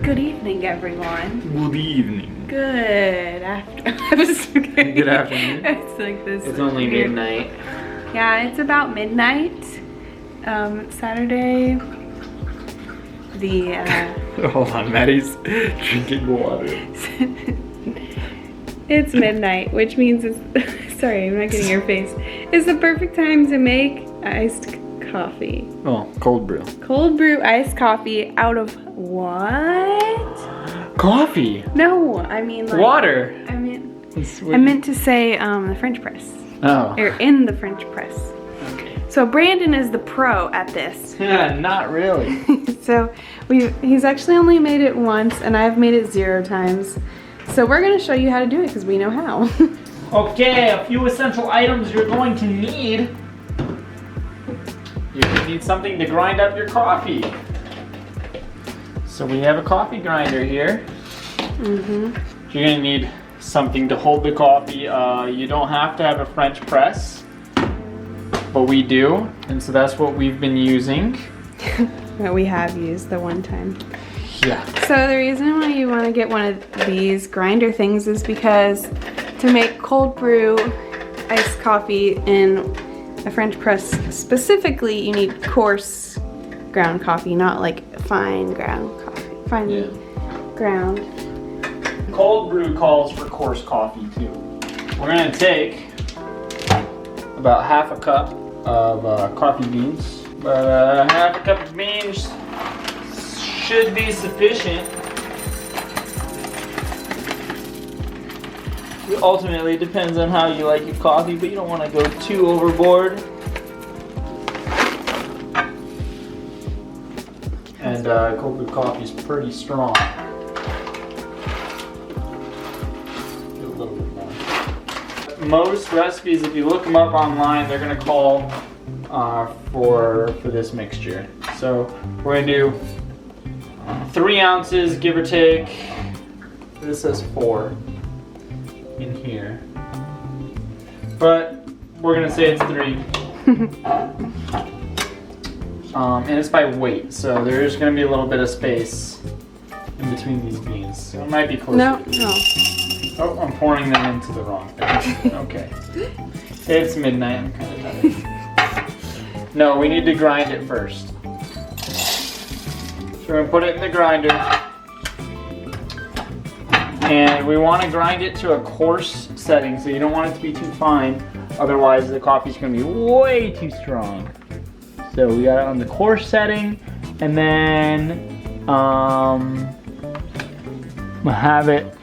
Good evening, everyone. Good evening. Good afternoon. Good afternoon. It's like this. It's only weird. midnight. Yeah, it's about midnight. Saturday. Hold on, Maddie's drinking water. It's midnight, which means it's sorry, I'm not getting your face. It's the perfect time to make iced coffee. Oh, cold brew. Cold brew iced coffee out of what? Coffee. No, I mean like Water. I meant to say the French press. Oh. Or in the French press. Okay. So Brandon is the pro at this. Not really. So he's actually only made it once, and I've made it 0 times. So we're gonna show you how to do it because we know how. Okay, a few essential items you're going to need. You're gonna need something to grind up your coffee. So we have a coffee grinder here. Mm-hmm. You're gonna need something to hold the coffee. You don't have to have a French press, but we do, and so that's what we've been using. That we have used the one time. Yeah. So the reason why you want to get one of these grinder things is because to make cold brew iced coffee in a French press specifically, you need coarse ground coffee, not like fine ground coffee. Fine ground. Cold brew calls for coarse coffee too. We're gonna take about half a cup of coffee beans. But half a cup of beans should be sufficient. Ultimately, it depends on how you like your coffee, but you don't want to go too overboard. And cold brew coffee is pretty strong. Do a little bit more. Most recipes, if you look them up online, they're going to call for this mixture. So we're going to do 3 ounces, give or take. This says 4 in here, but we're gonna say it's 3. And it's by weight, so there's gonna be a little bit of space in between these beans. So it might be close. No. Oh, I'm pouring them into the wrong thing. Okay. It's midnight. I'm kind of tired. No, we need to grind it first. So we're gonna put it in the grinder. And we want to grind it to a coarse setting, so you don't want it to be too fine. Otherwise, the coffee's going to be way too strong. So we got it on the coarse setting, and then we'll have it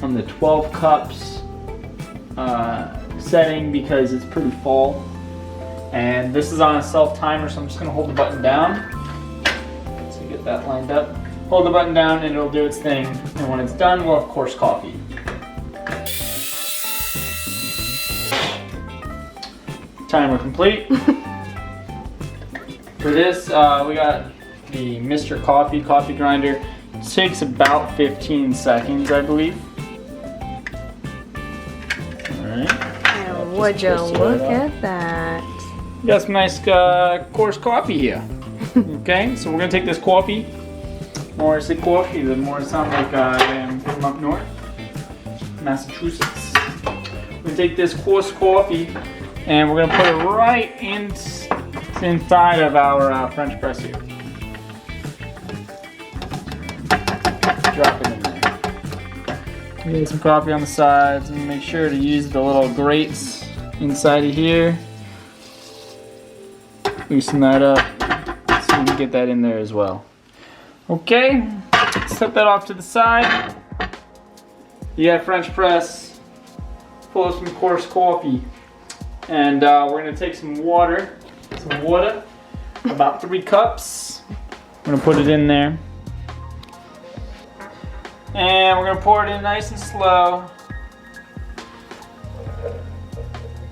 on the 12 cups setting because it's pretty full. And this is on a self timer, so I'm just going to hold the button down to get that lined up. Hold the button down and it'll do its thing. And when it's done, we'll have coarse coffee. Timer complete. For this, we got the Mr. Coffee grinder. It takes about 15 seconds, I believe. Alright. And would you look at that? We got some nice coarse coffee here. Okay, so we're gonna take this coffee. The more I say coffee, the more it sounds like I am from up north, Massachusetts. We're gonna take this coarse coffee and we're gonna put it right inside of our French press here. Drop it in there. We need some coffee on the sides, and make sure to use the little grates inside of here. Loosen that up so we can get that in there as well. Okay, set that off to the side. You got French press, full of some coarse coffee. And we're gonna take some water, about 3 cups. We're gonna put it in there. And we're gonna pour it in nice and slow.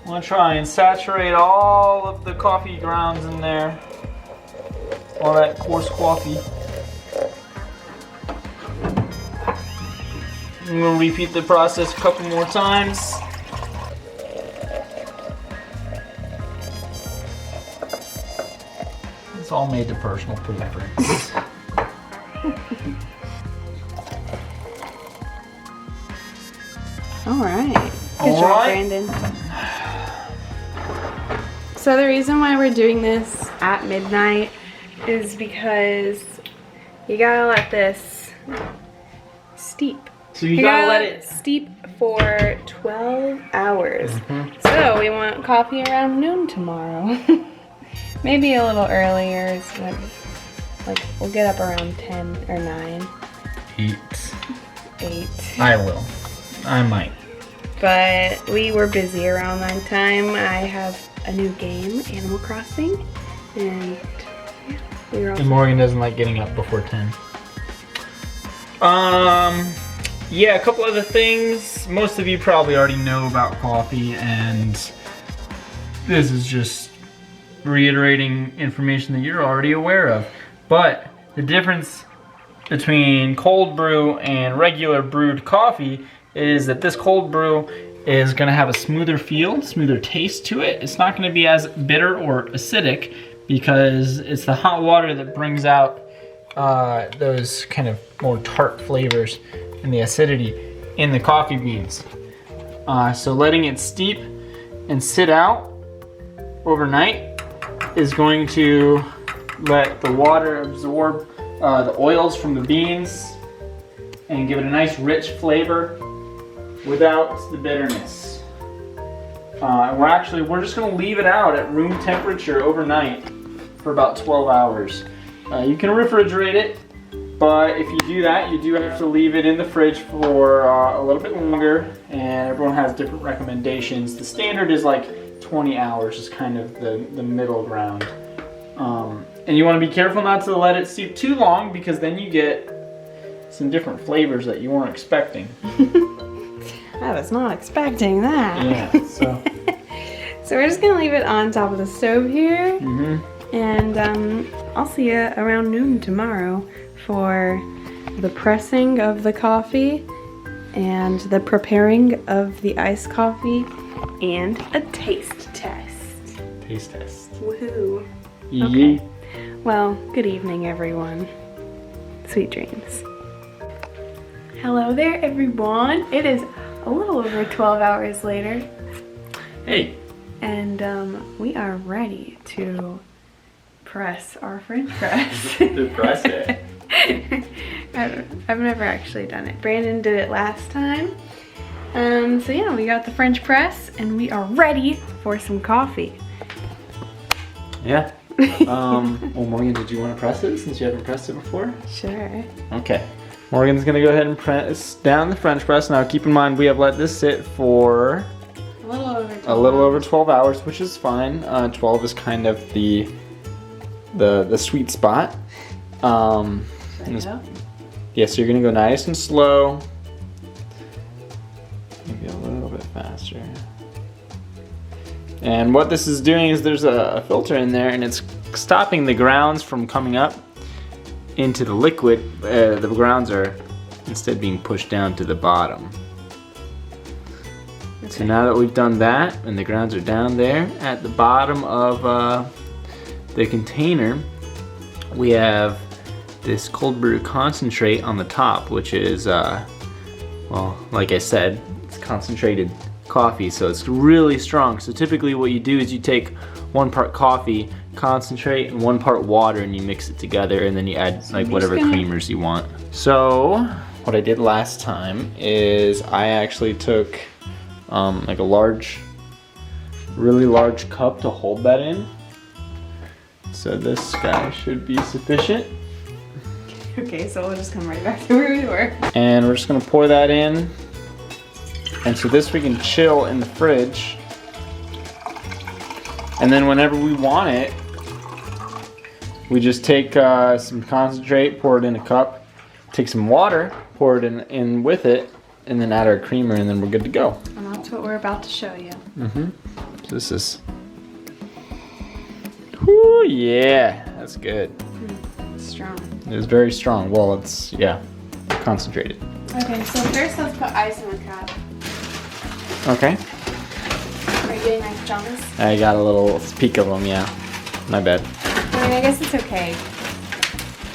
I'm gonna try and saturate all of the coffee grounds in there. All that coarse coffee. I'm going to repeat the process a couple more times. It's all made to personal preference. All right. Good job, Brandon. So the reason why we're doing this at midnight is because you gotta let this steep. So you gotta let it steep for 12 hours. So we want coffee around noon tomorrow. Maybe a little earlier. So like we'll get up around 10 or 9. 8. 8. I will. I might. But we were busy around that time. I have a new game, Animal Crossing, and yeah, we were all. And Morgan doesn't like getting up before 10. Yeah, a couple other things. Most of you probably already know about coffee, and this is just reiterating information that you're already aware of. But the difference between cold brew and regular brewed coffee is that this cold brew is going to have a smoother feel, smoother taste to it. It's not going to be as bitter or acidic because it's the hot water that brings out those kind of more tart flavors and the acidity in the coffee beans. So letting it steep and sit out overnight is going to let the water absorb the oils from the beans and give it a nice rich flavor without the bitterness. We're just gonna leave it out at room temperature overnight for about 12 hours. You can refrigerate it, but if you do that, you do have to leave it in the fridge for a little bit longer, and everyone has different recommendations. The standard is like 20 hours is kind of the middle ground. And you wanna be careful not to let it steep too long because then you get some different flavors that you weren't expecting. I was not expecting that. Yeah, so. So we're just gonna leave it on top of the stove here. And I'll see you around noon tomorrow for the pressing of the coffee and the preparing of the iced coffee and a taste test. Taste test. Woohoo. Okay. Okay. Well, good evening, everyone. Sweet dreams. Hello there, everyone. It is a little over 12 hours later. Hey. And we are ready to press our French press. To press it. I've never actually done it. Brandon did it last time. So yeah, we got the French press and we are ready for some coffee. Yeah. Well, Morgan, did you want to press it since you haven't pressed it before? Sure. Okay. Morgan's gonna go ahead and press down the French press. Now keep in mind we have let this sit for a little over 12 hours, which is fine. 12 is kind of the sweet spot. Yeah, so you're gonna go nice and slow. Maybe a little bit faster. And what this is doing is there's a filter in there and it's stopping the grounds from coming up into the liquid. The grounds are instead being pushed down to the bottom. Okay. So now that we've done that and the grounds are down there at the bottom of the container, we have this cold brew concentrate on the top, which is well, like I said, it's concentrated coffee, so it's really strong. So typically what you do is you take 1 part coffee concentrate and 1 part water and you mix it together and then you add like whatever creamers you want. So what I did last time is I actually took like a really large cup to hold that in. So this guy should be sufficient. Okay, so we'll just come right back to where we were. And we're just gonna pour that in. And so this we can chill in the fridge. And then whenever we want it, we just take some concentrate, pour it in a cup, take some water, pour it in with it, and then add our creamer, and then we're good to go. And that's what we're about to show you. So this is, whoo, yeah, that's good. It's strong. It was very strong. Well, it's, yeah, concentrated. Okay, so first let's put ice in the cup. Okay. Are you getting nice chunks? I got a little peek of them, yeah. My bad. I mean, I guess it's okay.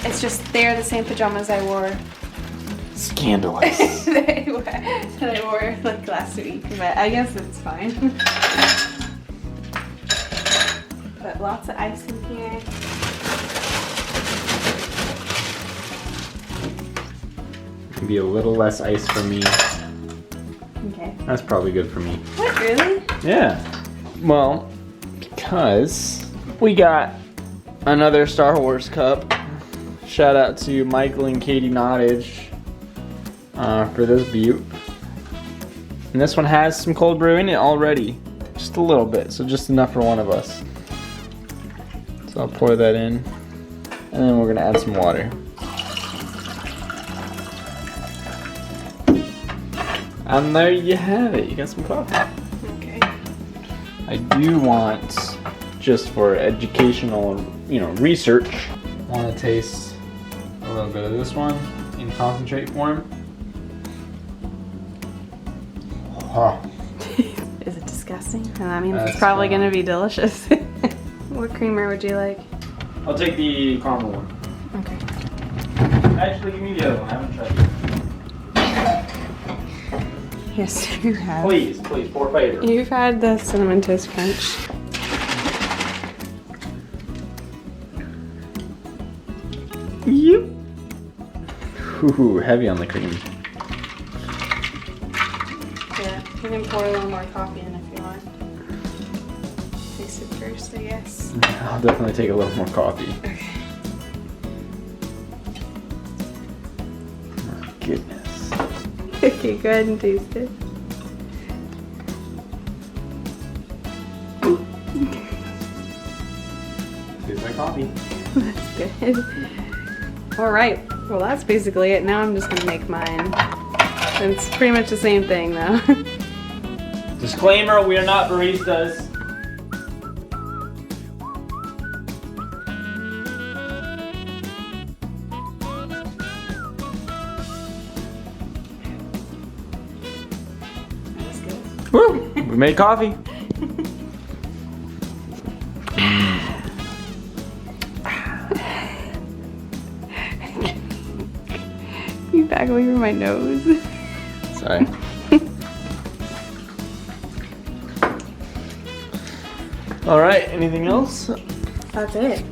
It's just they're the same pajamas I wore. Scandalous. that I wore like last week, but I guess it's fine. Put lots of ice in here. Maybe a little less ice for me. Okay. That's probably good for me. What, really? Yeah. Well, because we got another Star Wars cup. Shout out to Michael and Katie Nottage for this butte. And this one has some cold brew in it already. Just a little bit, so just enough for one of us. So I'll pour that in. And then we're gonna add some water. And there you have it. You got some coffee. Okay. I do want, just for educational, research, want to taste a little bit of this one in concentrate form. Oh, Is it disgusting? That means That's it's probably fine. gonna be delicious. What creamer would you like? I'll take the caramel one. Okay. Actually, give me the other one. I haven't tried it. Yes, you have. Please, por favor. You've had the cinnamon toast crunch. Yep. Ooh, heavy on the cream. Yeah, you can pour a little more coffee in if you want. Taste it first, I guess. I'll definitely take a little more coffee. Okay. Oh, goodness. Okay, go ahead and taste it. Tastes like coffee. That's good. All right, well that's basically it. Now I'm just gonna make mine. It's pretty much the same thing though. Disclaimer, we are not baristas. That's good. Woo! We made coffee. You back away from my nose. Sorry. All right, anything else? That's it.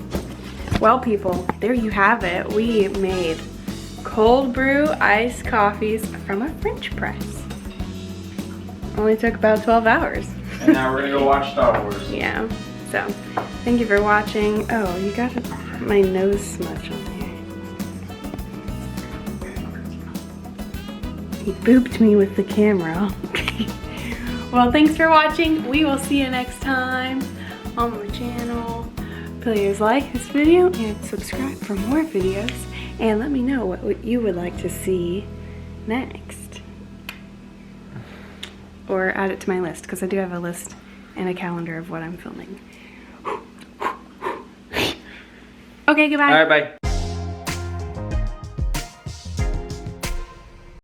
Well, people, there you have it. We made cold brew iced coffees from a French press. Only took about 12 hours. And now we're gonna go watch Star Wars. Yeah, so thank you for watching. Oh, you got my nose smudge on there. He booped me with the camera. Well, thanks for watching. We will see you next time on my channel. Please like this video and subscribe for more videos. And let me know what you would like to see next. Or add it to my list, because I do have a list and a calendar of what I'm filming. Okay, goodbye. All right, bye.